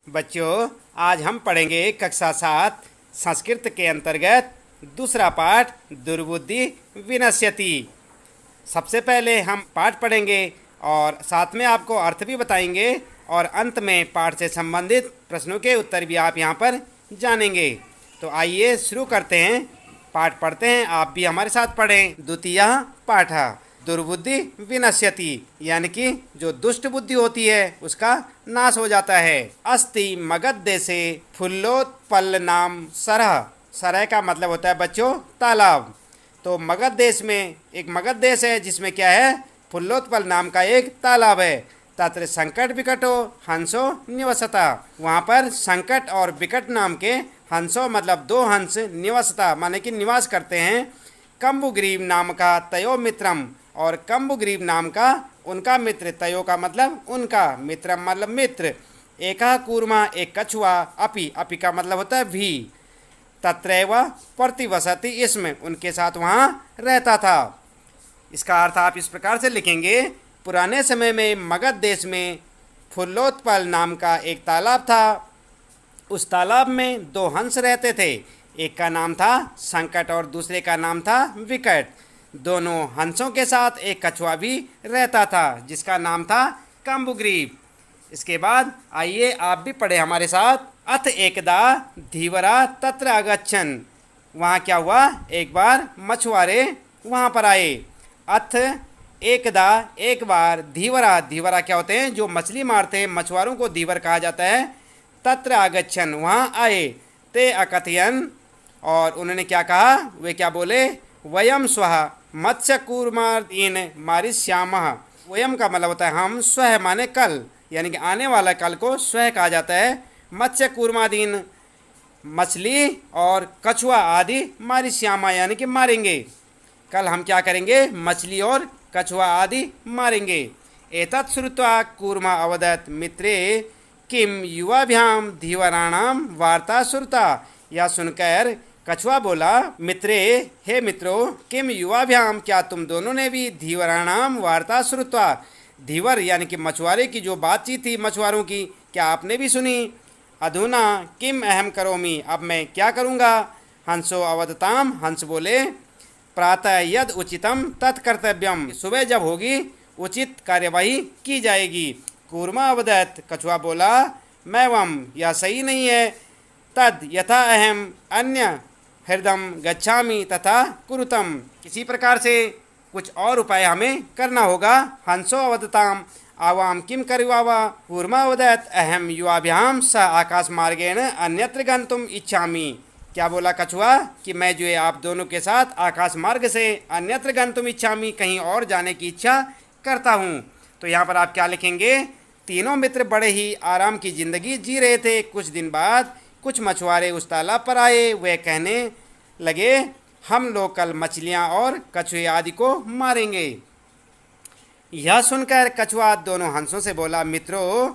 बच्चों, आज हम पढ़ेंगे कक्षा 7 संस्कृत के अंतर्गत दूसरा पाठ दुर्बुद्धि विनश्यति। सबसे पहले हम पाठ पढ़ेंगे और साथ में आपको अर्थ भी बताएंगे और अंत में पाठ से संबंधित प्रश्नों के उत्तर भी आप यहाँ पर जानेंगे। तो आइए शुरू करते हैं, पाठ पढ़ते हैं। आप भी हमारे साथ पढ़ें। द्वितीय पाठ दुर्बुद्धि विनश्यति, यानी कि जो दुष्ट बुद्धि होती है उसका नाश हो जाता है। अस्ति मगध देशे फुल्लोत्पल नाम सरह। सरह का मतलब होता है बच्चों तालाब। तो मगध देश में एक मगध देश है जिसमें क्या है, फुल्लोत्पल नाम का एक तालाब है। तत्र संकट विकटो हंसो निवसता। वहाँ पर संकट और विकट नाम के हंसो मतलब दो हंस निवसता माने कि निवास करते हैं। कम्बुग्रीव नाम का तयो मित्रम, और कम्बुग्रीव नाम का उनका मित्र, तयो का मतलब उनका, मित्रम मतलब मित्र। एका कूर्मा एक कछुआ, अपि अपि का मतलब होता है भी। तत्रैव प्रतिवसति, इसमें उनके साथ वहाँ रहता था। इसका अर्थ आप इस प्रकार से लिखेंगे। पुराने समय में मगध देश में फुल्लोत्पल नाम का एक तालाब था। उस तालाब में दो हंस रहते थे, एक का नाम था संकट और दूसरे का नाम था विकट। दोनों हंसों के साथ एक कछुआ भी रहता था जिसका नाम था कम्बुग्रीव। इसके बाद आइए आप भी पढ़े हमारे साथ। अथ एकदा धीवरा तत्र अगच्छन्। वहाँ क्या हुआ, एक बार मछुआरे वहाँ पर आए। अथ एकदा एक बार, धीवरा, धीवरा क्या होते हैं, जो मछली मारते हैं, मछुआरों को धीवर कहा जाता है। तत्र आगच्छन्, वहाँ आए। ते अकथयन्, और उन्होंने क्या कहा, वे क्या बोले, वयम स्वः मत्स्य कूर्मादीन मारिष्यामः। वयम का मतलब होता है हम, स्वः माने कल, यानी कि आने वाला कल को स्वः कहा जाता है। मत्स्य कूर्मादीन मछली और कछुआ आदि मारिष्यामा यानी कि मारेंगे। कल हम क्या करेंगे, मछली और कछुआ आदि मारेंगे। एतत् श्रुत्वा कूर्मा अवदत् मित्रे किम युवाभ्याम धीवराणाम वार्ता श्रुता। यह सुनकर कछुआ बोला, मित्रे, हे मित्रों, किम युवाभ्याम, क्या तुम दोनों ने भी धीवराणाम वार्ता श्रुत्वा, धीवर यानी कि मछुआरे की जो बातचीत थी मछुआरों की, क्या आपने भी सुनी। अधुना किम अहम करोमि, अब मैं क्या करूँगा। हंसो अवदताम, हंस बोले, प्रातः यद उचितम तत्कर्तव्यम, सुबह जब होगी उचित कार्यवाही की जाएगी। कूर्मा अवदत्, कछुआ बोला, मैं वम, यह सही नहीं है। तद यथा अहम अन्य हृदम गच्छामि तथा कुरुतम, किसी प्रकार से कुछ और उपाय हमें करना होगा। हंसो अवदताम आवाम किम करिवावा। कूर्मा अवदत् अहम युवाभ्याम स आकाश मार्गेण अन्यत्र गंतुम इच्छामि। क्या बोला कछुआ कि मैं जो है आप दोनों के साथ आकाश मार्ग से अन्यत्र गंतुम इच्छामि, कहीं और जाने की इच्छा करता हूँ। तो यहाँ पर आप क्या लिखेंगे, तीनों मित्र बड़े ही आराम की जिंदगी जी रहे थे। कुछ दिन बाद कुछ मछुआरे उस तालाब पर आए। वे कहने लगे, हम लोग कल मछलियाँ और कछुए आदि को मारेंगे। यह सुनकर कछुआ दोनों हंसों से बोला, मित्रों,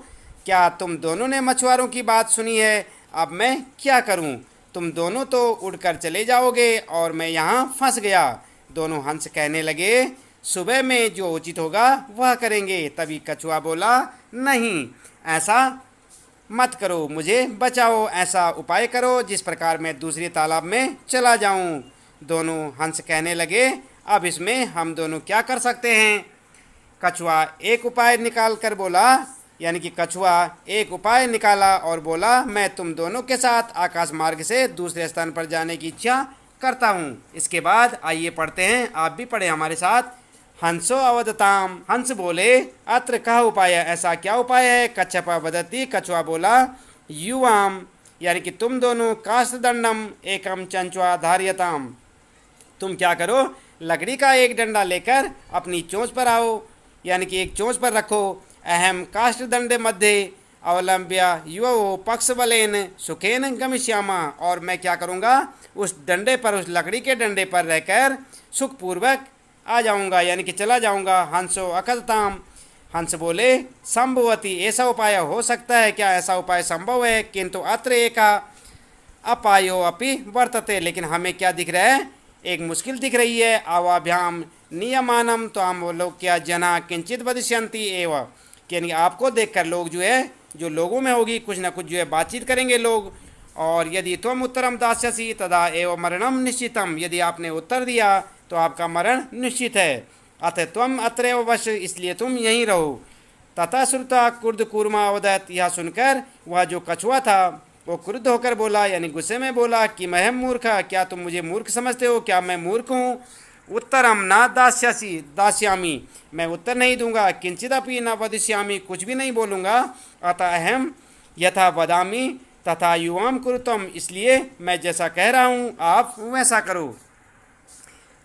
क्या तुम दोनों ने मछुआरों की बात सुनी है। अब मैं क्या करूं, तुम दोनों तो उड़कर चले जाओगे और मैं यहाँ फंस गया। दोनों हंस कहने लगे, सुबह में जो उचित होगा वह करेंगे। तभी कछुआ बोला, नहीं, ऐसा मत करो, मुझे बचाओ, ऐसा उपाय करो जिस प्रकार मैं दूसरे तालाब में चला जाऊं। दोनों हंस कहने लगे, अब इसमें हम दोनों क्या कर सकते हैं। कछुआ एक उपाय निकाल कर बोला, यानी कि कछुआ एक उपाय निकाला और बोला, मैं तुम दोनों के साथ आकाश मार्ग से दूसरे स्थान पर जाने की इच्छा करता हूँ। इसके बाद आइए पढ़ते हैं, आप भी पढ़े हमारे साथ। हंसो अवदताम, हंस बोले, अत्र कह उपाय, ऐसा क्या उपाय है। कच्छप वदति, कछुआ बोला, युवाम यानी कि तुम दोनों काष्ठदंडम एकम चंचुआ धार्यताम, तुम क्या करो, लकड़ी का एक डंडा लेकर अपनी चोंच पर आओ, यानी कि एक चोंच पर रखो। अहम काष्ठदंडे मध्य अवलंब्य युवो पक्षबलेन सुखेन गमिष्यामा, और मैं क्या करूँगा, उस डंडे पर, उस लकड़ी के डंडे पर रहकर सुखपूर्वक आ जाऊंगा, यानी कि चला जाऊंगा। हंसो अकथताम, हंस बोले, संभवती, ऐसा उपाय हो सकता है क्या, ऐसा उपाय संभव है। किंतु अत्र एका अपायो अपि वर्तते, लेकिन हमें क्या दिख रहा है, एक मुश्किल दिख रही है। आवाभ्याम नियमानम, तो हम लोग क्या जना किंचित वदिष्यंती एवं, यानी आपको देखकर लोग जो है जो लोगों में होगी, कुछ ना कुछ जो है बातचीत करेंगे लोग। और यदि त्वम उत्तरम दास्यसि तदा एव मरणम निश्चितम, यदि आपने उत्तर दिया तो आपका मरण निश्चित है। अतः त्वम अत्रैव वश, इसलिए तुम यहीं रहो। तथा श्रुता क्रुद्ध कूर्मा अवदत्, यह सुनकर वह जो कछुआ था वो क्रुद्ध होकर बोला, यानी गुस्से में बोला कि मैं मूर्ख, क्या तुम मुझे मूर्ख समझते हो? क्या मैं मूर्ख हूँ? उत्तरम न दास्यसि दास्यामि, मैं उत्तर नहीं दूंगा। किंचिदपि न वदिष्यामि, कुछ भी नहीं बोलूँगा। अतः अहम यथा वदामि तथा युवाम कुरुतम, इसलिए मैं जैसा कह रहा हूँ आप वैसा करो।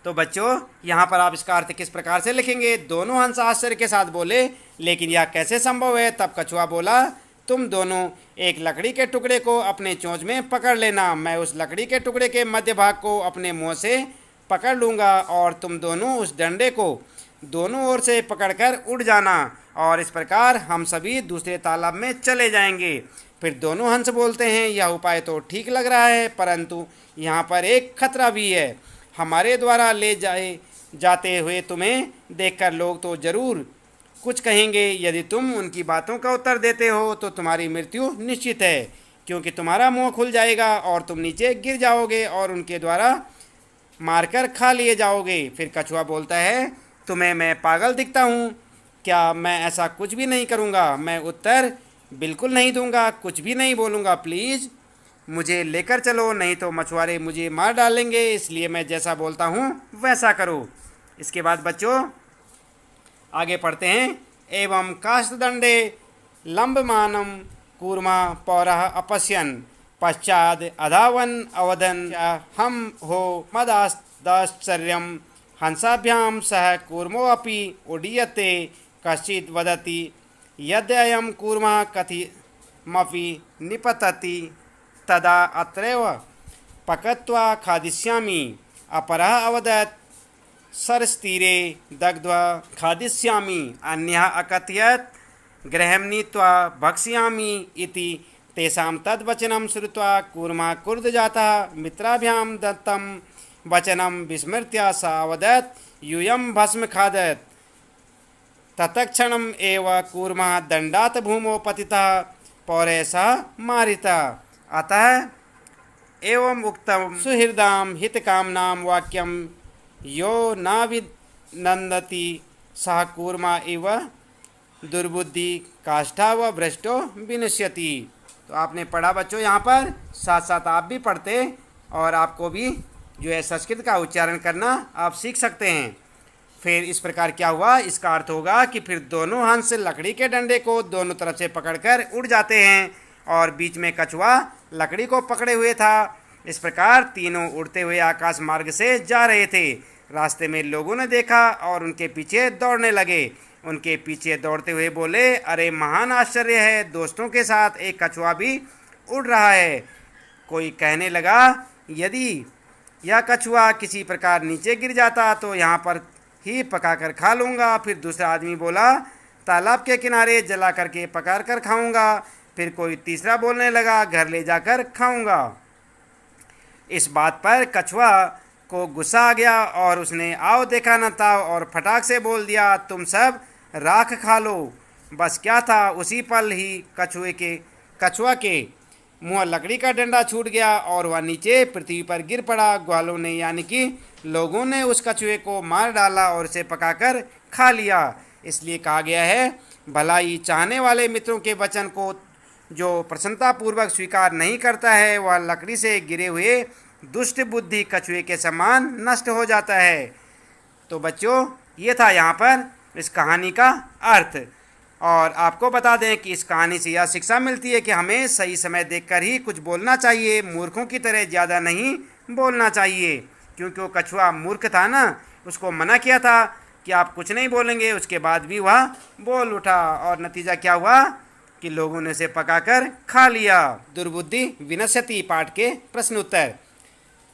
तो बच्चों, यहाँ पर आप इसका अर्थ किस प्रकार से लिखेंगे? दोनों हंस आश्चर्य के साथ बोले, लेकिन यह कैसे संभव है? तब कछुआ बोला, तुम दोनों एक लकड़ी के टुकड़े को अपने चोंच में पकड़ लेना, मैं उस लकड़ी के टुकड़े के मध्य भाग को अपने मुंह से पकड़ लूँगा और तुम दोनों उस डंडे को दोनों ओर से पकड़कर उड़ जाना, और इस प्रकार हम सभी दूसरे तालाब में चले जाएंगे। फिर दोनों हंस बोलते हैं, यह उपाय तो ठीक लग रहा है, परंतु यहाँ पर एक खतरा भी है। हमारे द्वारा ले जाते हुए तुम्हें देखकर लोग तो जरूर कुछ कहेंगे। यदि तुम उनकी बातों का उत्तर देते हो तो तुम्हारी मृत्यु निश्चित है, क्योंकि तुम्हारा मुंह खुल जाएगा और तुम नीचे गिर जाओगे और उनके द्वारा मारकर खा लिए जाओगे। फिर कछुआ बोलता है, तुम्हें मैं पागल दिखता हूँ क्या? मैं ऐसा कुछ भी नहीं करूँगा, मैं उत्तर बिल्कुल नहीं दूंगा, कुछ भी नहीं बोलूँगा। प्लीज़ मुझे लेकर चलो, नहीं तो मछुआरे मुझे मार डालेंगे, इसलिए मैं जैसा बोलता हूँ वैसा करो। इसके बाद बच्चों आगे पढ़ते हैं। एवं काष्ठदंडे लंबमानं कूर्मा पौरः अपश्यन् पश्चाद अधावन अवदन् हम हो मदाश्चर्यं हंसाभ्यां सह कूर्मोऽपि उड्डीयते। कश्चित् वदति यद्ययं कूर्मः कथमपि निपतति तदा अत्रैव पकत्वा खादिष्यामि। अपरः अवदत् सरस्तीरे दग्ध्वा खादिष्यामि। अन्यः अकथयत् गृहं नीत्वा भक्ष्यामि इति। तेषां तद्वचनं श्रुत्वा कूर्मः क्रुद्धजातः मित्राभ्यां दत्तं वचनं विस्मृत्य स अवदत् यूयं भस्म खादत्। तत्क्षणम् एव कूर्मः दण्डात् भूमौ पतितः पौरैः सह मारितः। अतः एवं उक्तं सुहृदां हितकामनां वाक्यं यो नाभिनन्दति सः कूर्मा इव दुर्बुद्धि काष्ठा व भ्रष्टो विनश्यति। तो आपने पढ़ा बच्चों, यहाँ पर साथ साथ आप भी पढ़ते और आपको भी जो है संस्कृत का उच्चारण करना आप सीख सकते हैं। फिर इस प्रकार क्या हुआ? इसका अर्थ होगा कि फिर दोनों हंस लकड़ी के डंडे को दोनों तरफ से पकड़कर उड़ जाते हैं और बीच में कछुआ लकड़ी को पकड़े हुए था। इस प्रकार तीनों उड़ते हुए आकाश मार्ग से जा रहे थे। रास्ते में लोगों ने देखा और उनके पीछे दौड़ने लगे। उनके पीछे दौड़ते हुए बोले, अरे महान आश्चर्य है, दोस्तों के साथ एक कछुआ भी उड़ रहा है। कोई कहने लगा, यदि यह कछुआ किसी प्रकार नीचे गिर जाता तो यहाँ पर ही पकाकर खा लूँगा। फिर दूसरा आदमी बोला, तालाब के किनारे जला करके पका कर खाऊँगा। फिर कोई तीसरा बोलने लगा, घर ले जाकर खाऊँगा। इस बात पर कछुआ को गुस्सा आ गया और उसने आओ देखा न था और फटाक से बोल दिया, तुम सब राख खा लो। बस क्या था, उसी पल ही कछुआ के मुँह लकड़ी का डंडा छूट गया और वह नीचे पृथ्वी पर गिर पड़ा। ग्वालों ने यानी कि लोगों ने उस कछुए को मार डाला और उसे पकाकर खा लिया। इसलिए कहा गया है, भलाई चाहने वाले मित्रों के वचन को जो प्रसन्नतापूर्वक स्वीकार नहीं करता है वह लकड़ी से गिरे हुए दुष्ट बुद्धि कछुए के समान नष्ट हो जाता है। तो बच्चों, ये था यहाँ पर इस कहानी का अर्थ। और आपको बता दें कि इस कहानी से यह शिक्षा मिलती है कि हमें सही समय देखकर ही कुछ बोलना चाहिए, मूर्खों की तरह ज़्यादा नहीं बोलना चाहिए। क्योंकि वो कछुआ मूर्ख था ना, उसको मना किया था कि आप कुछ नहीं बोलेंगे, उसके बाद भी वह बोल उठा और नतीजा क्या हुआ कि लोगों ने उसे पकाकर खा लिया। दुर्बुद्धि विनश्यति पाठ के प्रश्न उत्तर।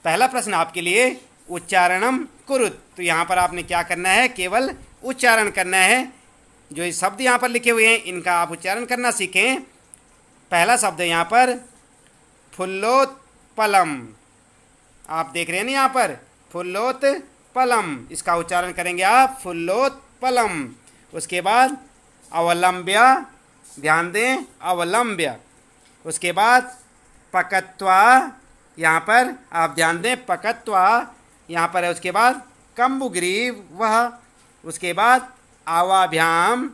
पहला प्रश्न आपके लिए, उच्चारणम कुरुत। तो यहाँ पर आपने क्या करना है? केवल उच्चारण करना है। जो ये शब्द यहाँ पर लिखे हुए हैं इनका आप उच्चारण करना सीखें। पहला शब्द है यहाँ पर फुल्लोत्पलम। आप देख रहे हैं ना यहाँ पर फुल्लोत्पलम, इसका उच्चारण करेंगे आप फुल्लोत्पलम। उसके बाद अवलंब्य ध्यान दें, अवलंब्य। उसके बाद पकत्वा, यहाँ पर आप ध्यान दें, पकत्वा यहाँ पर है। उसके बाद कम्बुग्रीव वह, उसके बाद आवाभ्याम,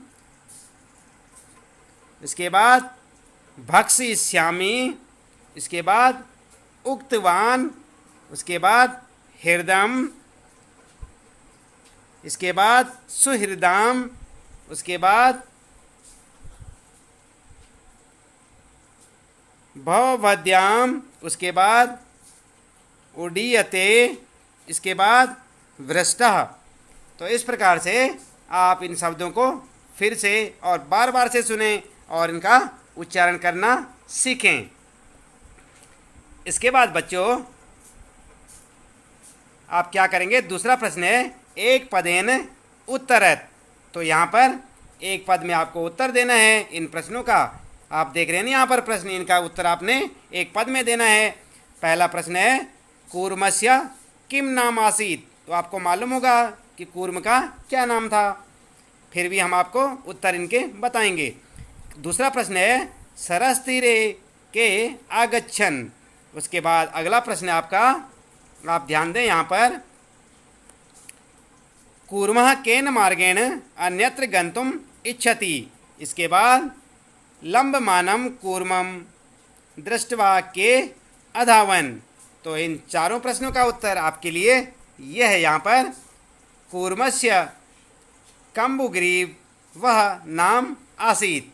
इसके बाद भक्षिष्यामि, इसके बाद उक्तवान, उसके बाद हृदम, इसके बाद सुहृदाम, उसके बाद भवभद्याम, उसके बाद उडीयते, इसके बाद वृष्टः। तो इस प्रकार से आप इन शब्दों को फिर से और बार बार से सुने और इनका उच्चारण करना सीखें। इसके बाद बच्चों आप क्या करेंगे, दूसरा प्रश्न है एक पदेन उत्तरत। तो यहाँ पर एक पद में आपको उत्तर देना है इन प्रश्नों का। आप देख रहे हैं ना यहाँ पर प्रश्न, इनका उत्तर आपने एक पद में देना है। पहला प्रश्न है कूर्मस्य किम नाम आसीत। तो आपको मालूम होगा कि कूर्म का क्या नाम था, फिर भी हम आपको उत्तर इनके बताएंगे। दूसरा प्रश्न है सरस्तीरे के आगच्छन। उसके बाद अगला प्रश्न है आपका, आप ध्यान दें यहाँ पर, कूर्मः केन मार्गेण अन्यत्र गंतुम इच्छति। इसके बाद लंबमानम कूर्मम दृष्ट्वा के अधावन। तो इन चारों प्रश्नों का उत्तर आपके लिए यह है यहाँ पर, कूर्मस्य कम्बुग्रीव वह नाम आसीत।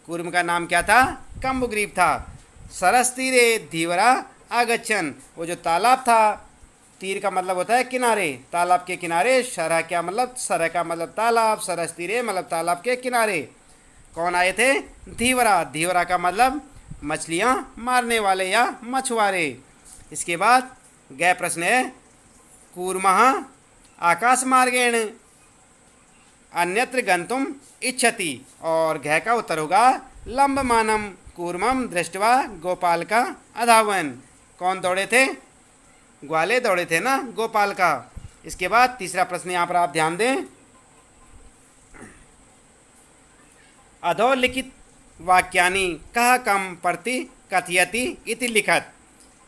कूर्म का नाम क्या था, कम्बुग्रीव था। सरस्तीरे धीवरा आगच्छन, वो जो तालाब था, तीर का मतलब होता है किनारे, तालाब के किनारे, शरह क्या मतलब, सरह का मतलब तालाब, सरस्तीरे मतलब तालाब के किनारे। कौन आए थे, धीवरा। धीवरा का मतलब मछलियाँ मारने वाले या मछुआरे। इसके बाद गए प्रश्न है कूर्मः आकाश मार्गेण अन्यत्र गंतुम इच्छति। और घ का उत्तर होगा लंबमानम कूर्मम दृष्ट्वा गोपाल का अधावन। कौन दौड़े थे, ग्वाले दौड़े थे ना, गोपाल का। इसके बाद तीसरा प्रश्न यहाँ पर आप ध्यान दें, अधोलिखित वाक्यानि कह कम प्रति कथयति इति लिखत।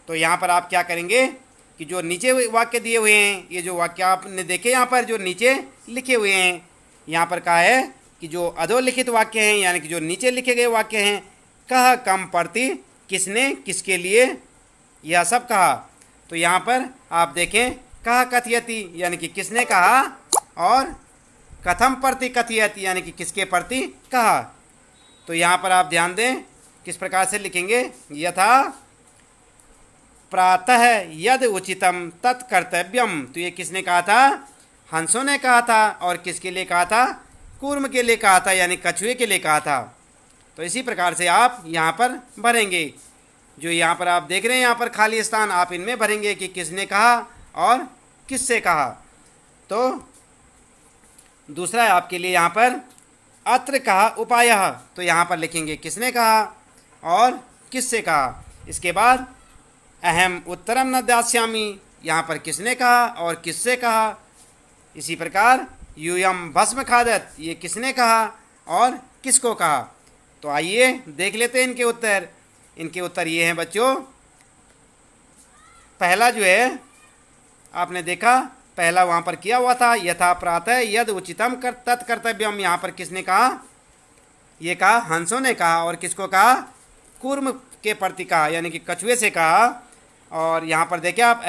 तो यहाँ पर आप क्या करेंगे कि जो नीचे वाक्य दिए हुए हैं, ये जो वाक्य आपने देखे यहाँ पर जो नीचे लिखे हुए हैं, यहाँ पर कहा है कि जो अधोलिखित वाक्य हैं यानी कि जो नीचे लिखे गए वाक्य हैं, कह कम प्रति किसने किसके लिए यह सब कहा। तो यहाँ पर आप देखें कह कथयति यानी कि किसने कहा, और कथम प्रति कथयति यानी कि किसके प्रति कहा। तो यहाँ पर आप ध्यान दें किस प्रकार से लिखेंगे, यथा प्रातः यद उचितम तत्कर्तव्यम। तो ये किसने कहा था, हंसों ने कहा था। और किसके लिए कहा था, कूर्म के लिए कहा था, यानी कछुए के लिए कहा था। तो इसी प्रकार से आप यहाँ पर भरेंगे। जो यहाँ पर आप देख रहे हैं यहाँ पर खाली स्थान, आप इनमें भरेंगे कि किसने कहा और किससे कहा। तो दूसरा है आपके लिए यहाँ पर अत्र कहा उपायः। तो यहाँ पर लिखेंगे किसने कहा और किससे कहा। इसके बाद अहम उत्तरम न दास्यामि, यहाँ पर किसने कहा और किससे कहा। इसी प्रकार यूयम भस्म खादत, ये किसने कहा और किसको कहा। तो आइए देख लेते हैं इनके उत्तर। इनके उत्तर ये हैं बच्चों, पहला जो है आपने देखा, पहला वहाँ पर किया हुआ था, यथा प्रातः यद उचितम कर तत्कर्तव्यम। यहाँ पर किसने कहा, ये कहा हंसों ने कहा। और किसको कहा, कूर्म के प्रति कहा, यानी कि कछुए से कहा। और यहाँ पर देखिए आप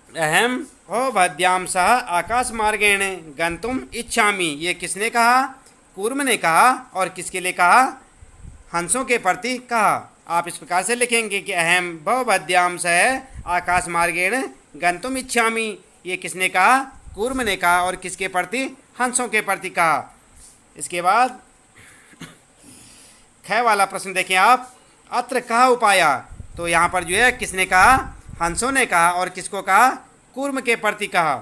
अहम हो भद्याम सह आकाश मार्गेण गंतुम इच्छामि। ये किसने कहा, कूर्म ने कहा। और किसके लिए कहा, हंसों के प्रति कहा। आप इस प्रकार से लिखेंगे कि अहम भवभद्याम सह आकाश मार्गेण गंतुम इच्छामि। ये किसने कहा, कूर्म ने कहा। और किसके प्रति, हंसों के प्रति कहा। इसके बाद ख वाला प्रश्न देखें आप, अत्र कहा उपाया। तो यहाँ पर जो है किसने कहा, हंसों ने कहा। और किसको कहा, कूर्म के प्रति कहा।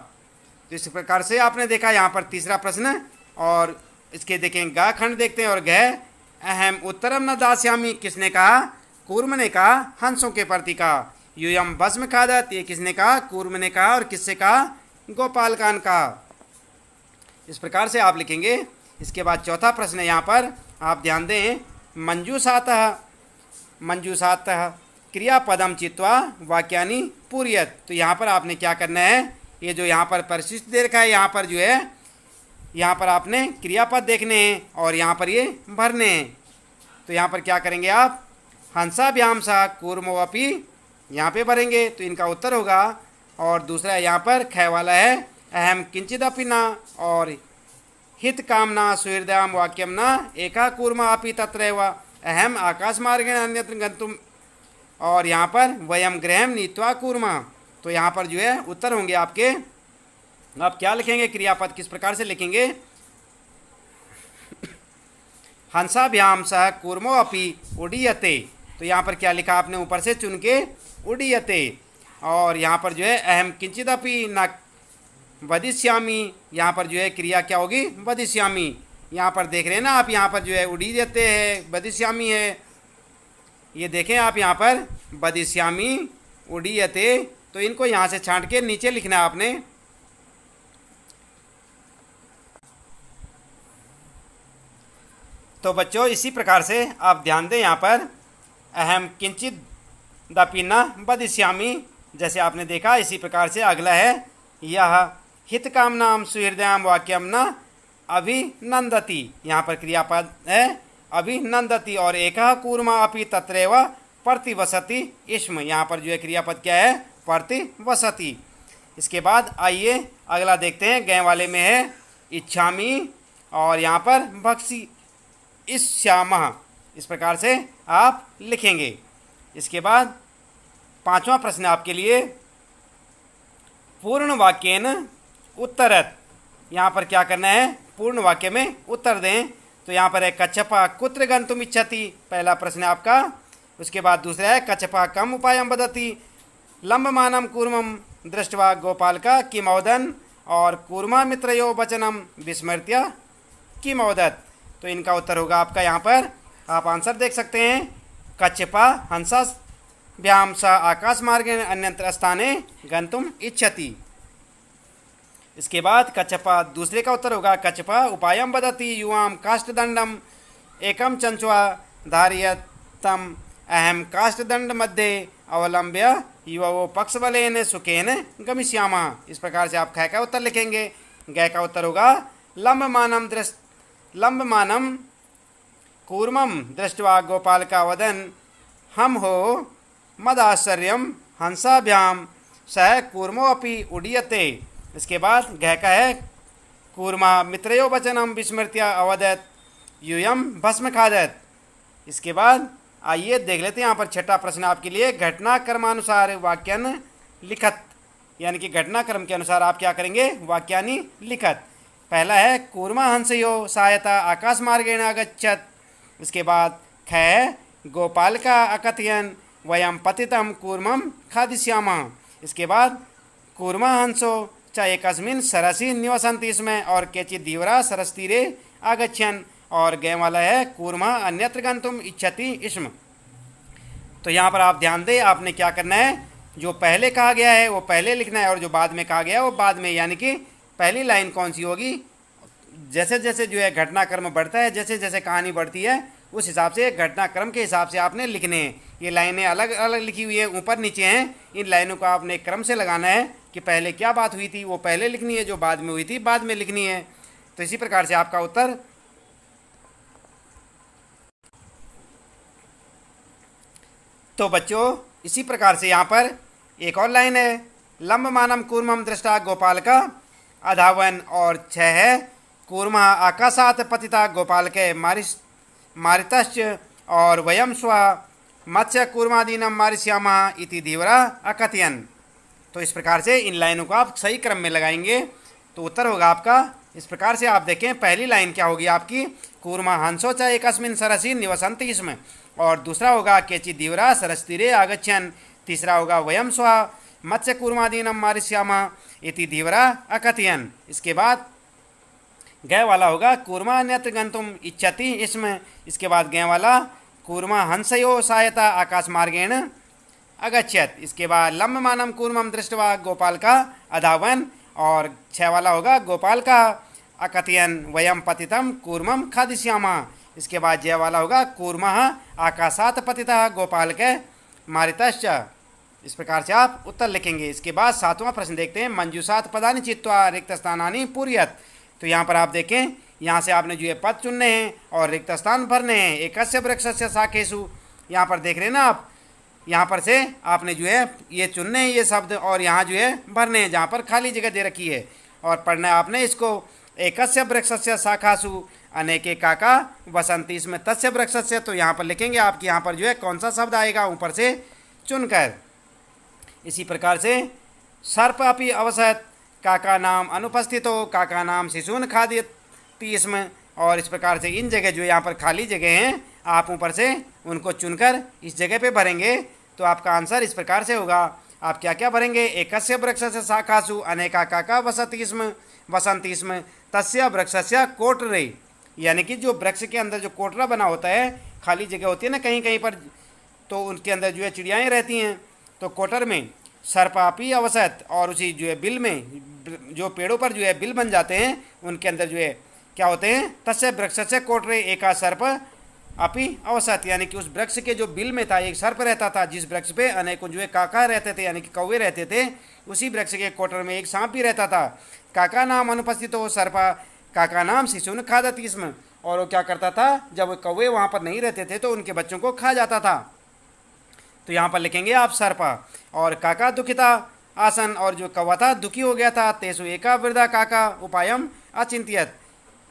तो इस प्रकार से आपने देखा यहाँ पर तीसरा प्रश्न। और इसके देखें ग खंड देखते हैं। और गह अहम उत्तरम न दास्यामि, किसने कहा, कूर्म ने कहा, हंसों के प्रति कहा। यूयम भस्म खादत, ये किसने कहा, कूर्म ने कहा। और किससे कहा, गोपालकान कहा। इस प्रकार से आप लिखेंगे इसके बाद चौथा प्रश्न है यहाँ पर, आप ध्यान दें, मंजूषातः क्रियापदम चित्वा वाक्यानि पूरयत। तो यहाँ पर आपने क्या करना है, ये जो यहाँ पर परिशिष्ट दे रखा है, यहाँ पर जो है, यहाँ पर आपने क्रियापद देखने हैं और यहाँ पर ये भरने हैं। तो यहाँ पर क्या करेंगे आप, हंसाभ्याम सा कूर्मो अपि, यहाँ पे भरेंगे तो इनका उत्तर होगा। और दूसरा यहाँ पर ख वाला है, अहम किंचिदपि न, और हित कामना सुहृदाम वाक्यम न एका कूर्मा अपि तत्रैव, अहम आकाश मार्गेण अन्यत्र गंतुम, और यहाँ पर वयम गृहम नीत्वा कूर्मा। तो यहाँ पर जो है उत्तर होंगे आपके, आप क्या लिखेंगे, क्रियापद किस प्रकार से लिखेंगे, हंसाभ्याम सह कूर्मो अपि उडीयते। तो यहाँ पर क्या लिखा आपने, ऊपर से चुन के उडीयते। और यहाँ पर जो है अहम किंचिदपि न वदिष्यामि, यहाँ पर जो है क्रिया क्या होगी, वदिष्यामि। यहाँ पर देख रहे हैं ना आप, यहाँ पर जो है उडीयते है, वदिष्यामि है, ये देखें आप, यहाँ पर वदिष्यामि उडीयते। तो इनको यहाँ से छांट के नीचे लिखना है आपने। तो बच्चों इसी प्रकार से आप ध्यान दें, यहाँ पर अहम किंचिदपि न वदिष्यामि, जैसे आपने देखा, इसी प्रकार से अगला है, यह हितकामनाम सुहृदयाम वाक्यम न अभिनंदति। यहाँ पर क्रियापद है अभिनंदति, और एकः कूर्मा अपि तत्रैव प्रतिवसति इस्म। यहाँ पर जो है क्रियापद क्या है, प्रतिवसति। इसके बाद आइए अगला देखते हैं, गै वाले में है इच्छामि, और यहाँ पर भक्षी इष्यामः, इस प्रकार से आप लिखेंगे। इसके बाद पांचवा प्रश्न आपके लिए, पूर्ण वाक्येन उत्तरत। यहाँ पर क्या करना है, पूर्ण वाक्य में उत्तर दें। तो यहाँ पर है कच्छपा कुत्र गंतुम इच्छति, पहला प्रश्न है आपका। उसके बाद दूसरा है कच्छपा कम उपायम वदति, लंबमानम कूर्मम दृष्ट्वा गोपालका किमौदन, और कूर्मा मित्रयो वचनम विस्मृत्य किमौदत। तो इनका उत्तर होगा आपका, यहाँ पर आप आंसर देख सकते हैं, कच्छपा हंसाभ्याम स आकाश मार्गेण अन्यत्र स्थाने गंतुम इच्छति। इसके बाद कच्छपा, दूसरे का उत्तर होगा कच्छपा उपायम वदति युवाम काष्ठदंडम एकम चंचवा धारयतम, अहम काष्ठदंड मध्ये अवलंब्य युवो पक्षबलेन सुखेन गमिष्यामः। इस प्रकार से आप ख का उत्तर लिखेंगे। ग का उत्तर होगा लंबमानम कूर्मम दृष्ट्वा गोपालका वदन, हम हो मदाश्चर्यम हंसाभ्याम सह कूर्मो अपि उडीयते। इसके बाद घ का है कूर्मा मित्रयो वचनम विस्मृत्य अवदत यूयम भस्म खादत। इसके बाद आइए देख लेते हैं यहाँ पर छठा प्रश्न आपके लिए, घटनाक्रमानुसार वाक्यान लिखत, यानी कि घटनाक्रम के अनुसार आप क्या करेंगे, वाक्यानि लिखत। पहला है कूर्मा हंसयो सहायता आकाश मार्गेण अगच्छत। इसके बाद ख है गोपालका अकथयन वयम पतितम कूर्मम खादिष्यामः। इसके बाद कूर्मा हंसो च एकस्मिन् सरसि निवसन्ति इसमें, और केचित् धीवरा सरसतीरे आगच्छन्, और गै वाला है कूर्मा अन्यत्र गंतुम इच्छति इसम। तो यहाँ पर आप ध्यान दें, आपने क्या करना है, जो पहले कहा गया है वो पहले लिखना है, और जो बाद में कहा गया है वो बाद में, यानी कि पहली लाइन कौन सी होगी, जैसे जैसे जो है घटनाक्रम बढ़ता है, जैसे जैसे कहानी बढ़ती है, उस हिसाब से घटनाक्रम के हिसाब से आपने लिखने हैं। ये लाइनें अलग अलग लिखी हुई है, ऊपर नीचे हैं, इन लाइनों को आपने क्रम से लगाना है कि पहले क्या बात हुई थी वो पहले लिखनी है, जो बाद में हुई थी बाद में लिखनी है। तो इसी प्रकार से आपका उत्तर तो बच्चों इसी प्रकार से यहाँ पर एक और लाइन है, लंबमानम कूर्मम दृष्टा गोपालका अधावन, और 6 है कूर्मा आकाशात पतिता गोपालके मारितश्च, और वयम स्व मत्स्य कूर्मादीनम मारिष्यामः इति धीवरा अकथयन। तो इस प्रकार से इन लाइनों को आप सही क्रम में लगाएंगे तो उत्तर होगा आपका। इस प्रकार से आप देखें, पहली लाइन क्या होगी आपकी, कूर्मा हंसो च एकस्मिन् सरसि निवसन्ति इसमें, और दूसरा होगा केचित् धीवरा सरसतीरे आगच्छन्, तीसरा होगा वयम स्व मत्स्य कूर्मादीनम मारिष्यामः इति धीवरा अकथयन। इसके बाद गै वाला होगा कूर्मा अन्यत्र गंतुम इच्छति इसमें। इसके बाद गै वाला कूर्मा हंसयो सहायता आकाश मार्गेण अगच्छत। इसके बाद लंबमानम कूर्मम दृष्ट्वा गोपाल का अधावन, और 6 वाला होगा गोपाल का अकथयन वयम पतितम कूर्मम खादिष्यामा। इसके बाद जय वाला होगा कूर्मः आकाशात पतितः गोपाल के मारितश्च। इस प्रकार से आप उत्तर लिखेंगे। इसके बाद 7वां प्रश्न देखते हैं। मंजूषात पदानि चित्वा रिक्त स्थानानि पूरयत। तो यहाँ पर आप देखें, यहाँ से आपने जो है पद चुनने हैं और रिक्त स्थान भरने हैं। एकस्य वृक्षस्य शाखेषु, यहाँ पर देख रहे हैं ना आप, यहाँ पर से आपने जो है ये चुनने हैं ये शब्द और यहाँ जो है भरने हैं जहाँ पर खाली जगह दे रखी है। और पढ़ना है आपने इसको। एकस्य वृक्षस्य शाखासु अनेके काका वसंती। इसमें तस्य वृक्षस्य, तो यहाँ पर लिखेंगे आपके यहाँ पर जो है कौन सा शब्द आएगा ऊपर से चुनकर। इसी प्रकार से सर्प अपि अवसत काका नाम अनुपस्थितो काका नाम शिशून खादयति इसमें। और इस प्रकार से इन जगह जो यहाँ पर खाली जगह हैं आप ऊपर से उनको चुनकर इस जगह पे भरेंगे। तो आपका आंसर इस प्रकार से होगा। आप क्या क्या भरेंगे? एकस्य वृक्षस्य शाखासु अनेका काका वसंती स्म तस्य वृक्षस्य कोटरे। यानी कि जो वृक्ष के अंदर जो कोटरा बना होता है, खाली जगह होती है ना कहीं कहीं पर, तो उनके अंदर जो है चिड़ियाएँ रहती हैं। तो कोटर में सर्पापी अवसत, और उसी जो है बिल में, जो पेड़ों पर जो है बिल बन जाते हैं उनके अंदर जो है क्या होते हैं? तस्य वृक्षस्य कोटरे एका सर्प अपि अवसत। यानी कि उस वृक्ष के जो बिल में था एक सर्प रहता था, जिस वृक्ष पे अनेकों जो है काका रहते थे यानी कि कौवे रहते थे, उसी वृक्ष के कोटर में एक सांप भी रहता था। काका नाम अनुपस्थित हो सर्पा काका नाम शिशुन खादति स्म। और वो क्या करता था, जब कौवे वहाँ पर नहीं रहते थे तो उनके बच्चों को खा जाता था। तो यहाँ पर लिखेंगे आप सर्पा। और काका दुखिता आसन, और जो कौवा था दुखी हो गया था। तेसु एका वृद्धा काका उपायम अचिंत्यत।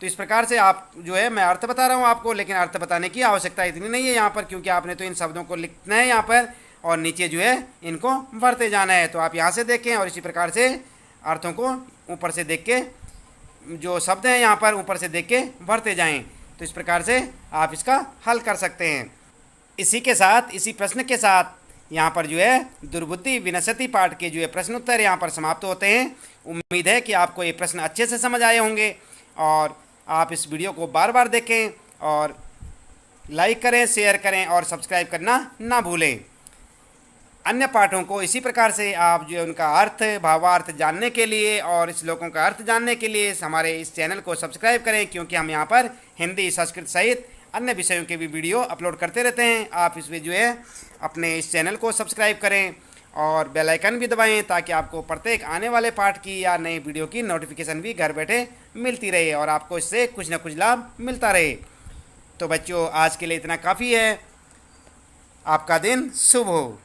तो इस प्रकार से आप जो है, मैं अर्थ बता रहा हूँ आपको, लेकिन अर्थ बताने की आवश्यकता इतनी नहीं है यहाँ पर, क्योंकि आपने तो इन शब्दों को लिखना है यहाँ पर और नीचे जो है इनको भरते जाना है। तो आप यहाँ से देखें और इसी प्रकार से अर्थों को ऊपर से देख के, जो शब्द हैं यहाँ पर ऊपर से देख के भरते जाएं। तो इस प्रकार से आप इसका हल कर सकते हैं। इसी के साथ, इसी प्रश्न के साथ यहाँ पर जो है दुर्बुद्धि विनश्यति पाठ के जो है प्रश्न उत्तर यहाँ पर समाप्त होते हैं। उम्मीद है कि आपको ये प्रश्न अच्छे से समझ आए होंगे और आप इस वीडियो को बार बार देखें और लाइक करें, शेयर करें और सब्सक्राइब करना ना भूलें। अन्य पाठों को इसी प्रकार से आप जो है उनका अर्थ, भावार्थ जानने के लिए और श्लोकों का अर्थ जानने के लिए हमारे इस चैनल को सब्सक्राइब करें, क्योंकि हम यहाँ पर हिंदी, संस्कृत सहित अन्य विषयों के भी वीडियो अपलोड करते रहते हैं। आप इसमें जो है अपने इस चैनल को सब्सक्राइब करें और बेल आइकन भी दबाएं, ताकि आपको प्रत्येक आने वाले पाठ की या नई वीडियो की नोटिफिकेशन भी घर बैठे मिलती रहे और आपको इससे कुछ ना कुछ लाभ मिलता रहे। तो बच्चों, आज के लिए इतना काफ़ी है। आपका दिन शुभ हो।